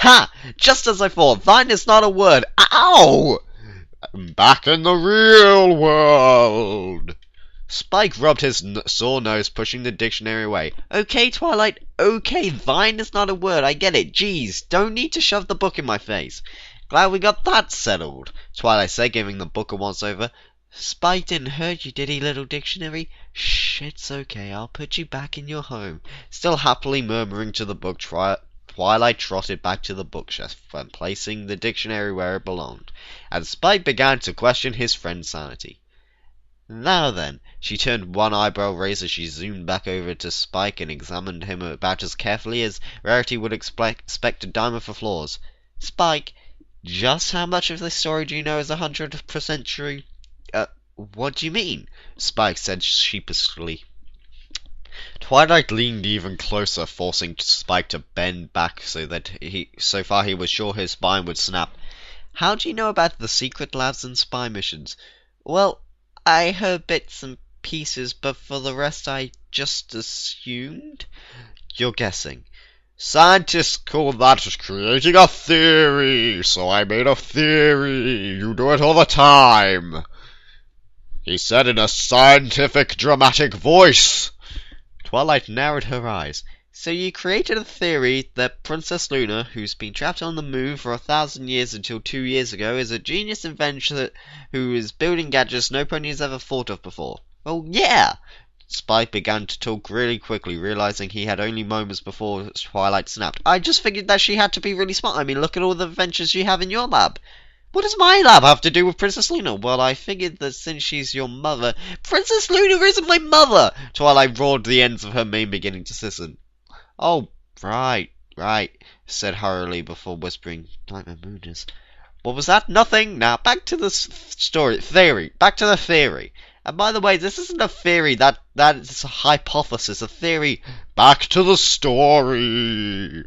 Ha! Just as I thought, thine is not a word. Ow! I'm back in the real world. Spike rubbed his sore nose, pushing the dictionary away. Okay, Twilight, okay, thine is not a word, I get it. Jeez, don't need to shove the book in my face. Glad we got that settled, Twilight said, giving the book a once-over. Spike didn't hurt you, did he, little dictionary? Shh, it's okay, I'll put you back in your home. Still happily murmuring to the book, Twilight trotted back to the bookshelf, and placing the dictionary where it belonged, and Spike began to question his friend's sanity. Now then, she turned one eyebrow raised as she zoomed back over to Spike and examined him about as carefully as Rarity would expect a diamond for flaws. Spike, just how much of this story do you know is 100% true? What do you mean? Spike said sheepishly. Twilight leaned even closer, forcing Spike to bend back so far he was sure his spine would snap. How do you know about the secret labs and spy missions? Well, I heard bits and pieces, but for the rest I just assumed. You're guessing. Scientists call that creating a theory, so I made a theory. You do it all the time. He said in a scientific, dramatic voice. Twilight narrowed her eyes. So you created a theory that Princess Luna, who's been trapped on the moon for 1,000 years until 2 years ago, is a genius inventor who is building gadgets no pony's ever thought of before. Well, yeah! Spike began to talk really quickly, realizing he had only moments before Twilight snapped. I just figured that she had to be really smart. I mean, look at all the adventures you have in your lab. What does my lab have to do with Princess Luna? Well, I figured that since she's your mother... Princess Luna isn't my mother! Twilight roared, the ends of her mane beginning to sizzle. Oh, right, said hurriedly before whispering, like my mood is. What was that? Nothing. Now, back to the theory. Back to the theory. And by the way, this isn't a theory, that is a hypothesis, a theory. Back to the story.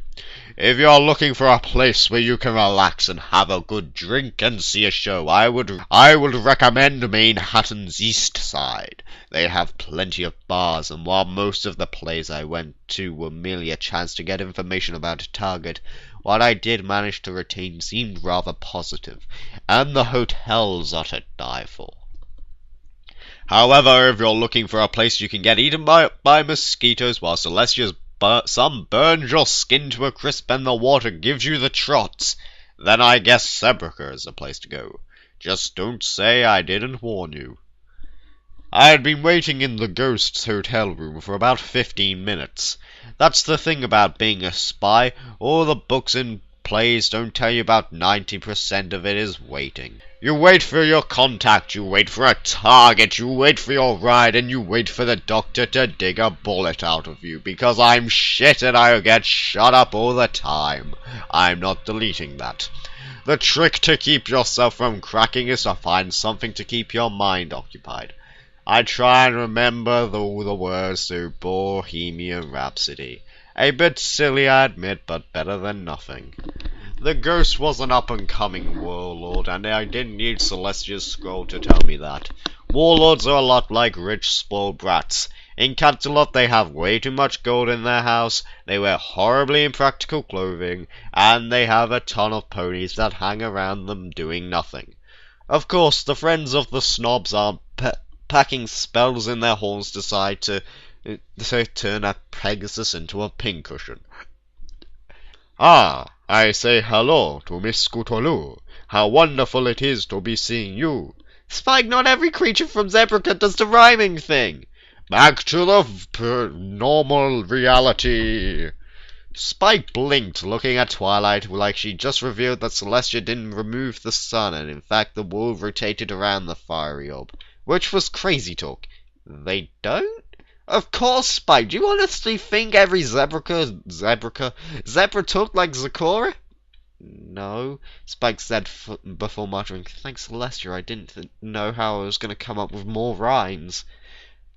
If you're looking for a place where you can relax and have a good drink and see a show, I would recommend Manhattan's East Side. They have plenty of bars, and while most of the plays I went to were merely a chance to get information about a target, what I did manage to retain seemed rather positive, and the hotels are to die for. However, if you're looking for a place you can get eaten by mosquitoes while Celestia's sun burns your skin to a crisp and the water gives you the trots, then I guess Zebrica is the place to go. Just don't say I didn't warn you. I had been waiting in the Ghost's hotel room for about 15 minutes. That's the thing about being a spy. All the books and plays don't tell you about 90% of it is waiting. You wait for your contact, you wait for a target, you wait for your ride, and you wait for the doctor to dig a bullet out of you, because I'm shit and I get shot up all the time. I'm not deleting that. The trick to keep yourself from cracking is to find something to keep your mind occupied. I try and remember all the words to Bohemian Rhapsody. A bit silly, I admit, but better than nothing. The Ghost was an up-and-coming warlord, and I didn't need Celestia's scroll to tell me that. Warlords are a lot like rich, spoiled brats. In Canterlot they have way too much gold in their house, they wear horribly impractical clothing, and they have a ton of ponies that hang around them doing nothing. Of course, the friends of the snobs are packing spells in their horns decide to turn a Pegasus into a pincushion. Ah, I say hello to Miss Scootaloo. How wonderful it is to be seeing you. Spike, not every creature from Zebrica does the rhyming thing. Back to the normal reality. Spike blinked, looking at Twilight like she just revealed that Celestia didn't remove the sun, and in fact the world rotated around the fiery orb. Which was crazy talk. They don't? Of course, Spike. Do you honestly think every zebra talked like Zakora? No, Spike said before muttering, thanks Celestia, I didn't know how I was going to come up with more rhymes.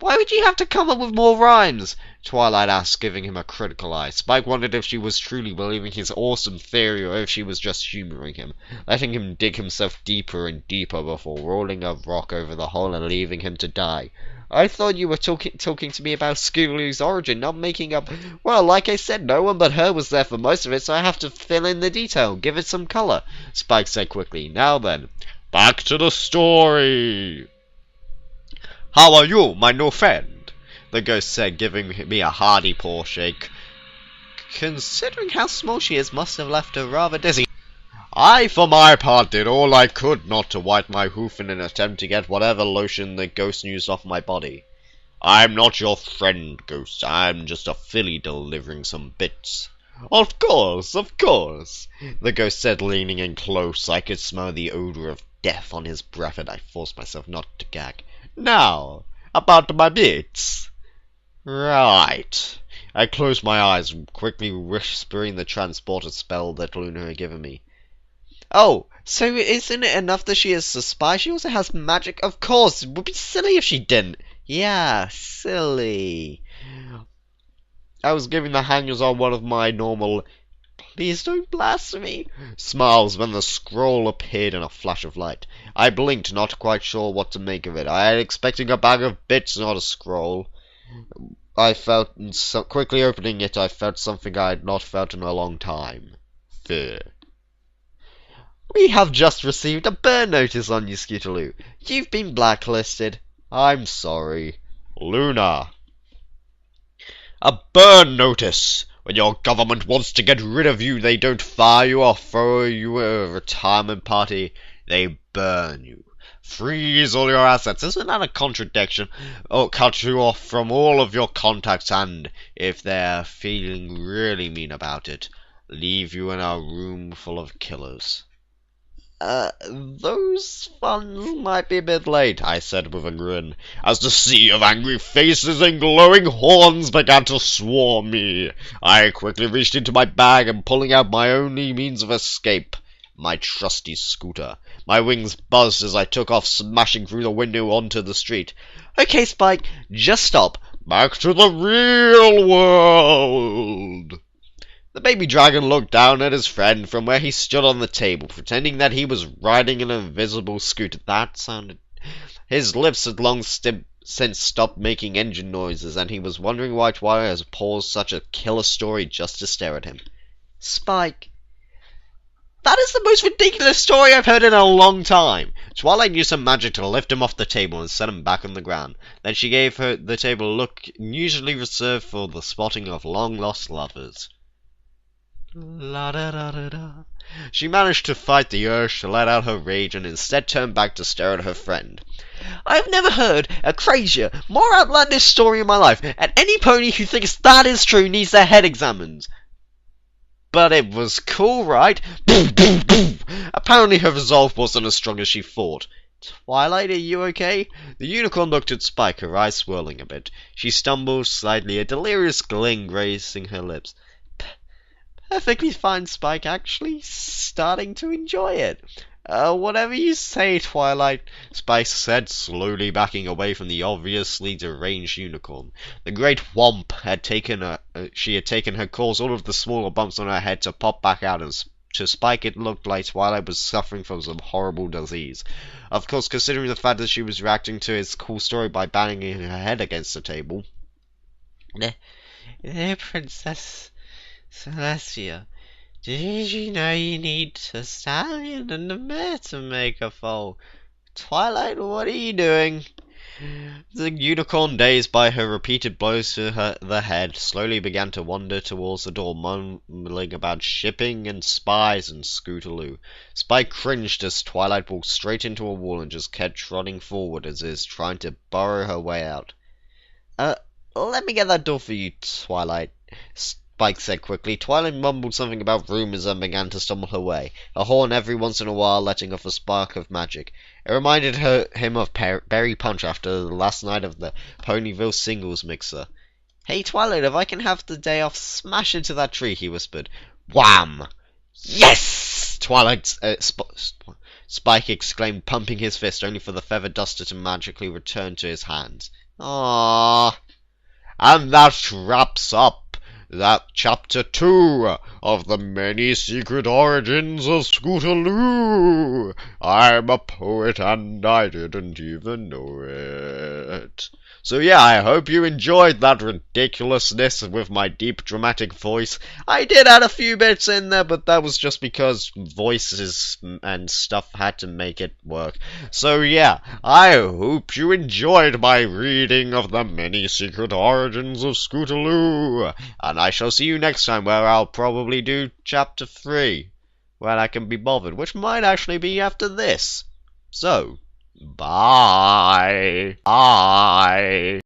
Why would you have to come up with more rhymes? Twilight asked, giving him a critical eye. Spike wondered if she was truly believing his awesome theory or if she was just humouring him, letting him dig himself deeper and deeper before rolling a rock over the hole and leaving him to die. I thought you were talking to me about Scootaloo's origin, not making up. Well, like I said, no one but her was there for most of it, so I have to fill in the detail, give it some color, Spike said quickly. Now then, back to the story. How are you, my new friend? The ghost said, giving me a hearty paw shake. Considering how small she is, must have left her rather dizzy. I, for my part, did all I could not to wipe my hoof in an attempt to get whatever lotion the ghost used off my body. I'm not your friend, ghost. I'm just a filly delivering some bits. Of course, the ghost said, leaning in close. I could smell the odor of death on his breath, and I forced myself not to gag. Now, about my bits. Right. I closed my eyes, quickly whispering the transporter spell that Luna had given me. Oh, so isn't it enough that she is a spy? She also has magic? Of course, it would be silly if she didn't. Yeah, silly. I was giving the hangers on one of my normal, please don't blaspheme, smiles when the scroll appeared in a flash of light. I blinked, not quite sure what to make of it. I had expecting a bag of bits, not a scroll. I felt, quickly opening it, I felt something I had not felt in a long time. Fear. We have just received a burn notice on you, Scootaloo. You've been blacklisted. I'm sorry. Luna. A burn notice! When your government wants to get rid of you, they don't fire you or throw you a retirement party. They burn you. Freeze all your assets. Isn't that a contradiction? Or cut you off from all of your contacts and, if they're feeling really mean about it, leave you in a room full of killers. Those funds might be a bit late, I said with a grin, as the sea of angry faces and glowing horns began to swarm me. I quickly reached into my bag and pulling out my only means of escape, my trusty scooter. My wings buzzed as I took off, smashing through the window onto the street. Okay, Spike, just stop. Back to the real world. The baby dragon looked down at his friend from where he stood on the table, pretending that he was riding an invisible scooter. That sounded... His lips had long since stopped making engine noises, and he was wondering why Twilight has paused such a killer story just to stare at him. Spike. That is the most ridiculous story I've heard in a long time. Twilight used some magic to lift him off the table and set him back on the ground. Then she gave the table a look usually reserved for the spotting of long-lost lovers. La da da da da. She managed to fight the urge to let out her rage and instead turned back to stare at her friend. I have never heard a crazier, more outlandish story in my life, and any pony who thinks that is true needs their head examined. But it was cool, right? Apparently her resolve wasn't as strong as she thought. Twilight, are you okay? The unicorn looked at Spike, her eyes swirling a bit. She stumbled slightly, a delirious grin gracing her lips. Perfectly fine, Spike, actually starting to enjoy it. Whatever you say, Twilight, Spike said, slowly backing away from the obviously deranged unicorn. The great whomp had taken her caused all of the smaller bumps on her head to pop back out, and to Spike it looked like Twilight was suffering from some horrible disease. Of course, considering the fact that she was reacting to his cool story by banging her head against the table. Princess Celestia, did you know you need a stallion and a mare to make a foal? Twilight, what are you doing? The unicorn, dazed by her repeated blows to the head, slowly began to wander towards the door, mumbling about shipping and spies and Scootaloo. Spike cringed as Twilight walked straight into a wall and just kept trotting forward as if trying to burrow her way out. Let me get that door for you, Twilight, Spike said quickly. Twilight mumbled something about rumors and began to stumble her way, her horn every once in a while letting off a spark of magic. It reminded him of Berry Punch after the last night of the Ponyville singles mixer. Hey Twilight, if I can have the day off, smash into that tree, he whispered. Wham! Yes! Spike exclaimed, pumping his fist, only for the feather duster to magically return to his hands. Aww. And that wraps up that chapter 2 of the many secret origins of Scootaloo. I'm a poet and I didn't even know it. So yeah, I hope you enjoyed that ridiculousness with my deep dramatic voice. I did add a few bits in there, but that was just because voices and stuff had to make it work. So yeah, I hope you enjoyed my reading of the many secret origins of Scootaloo. And I shall see you next time, where I'll probably do chapter 3, when I can be bothered, which might actually be after this. So, bye. Bye.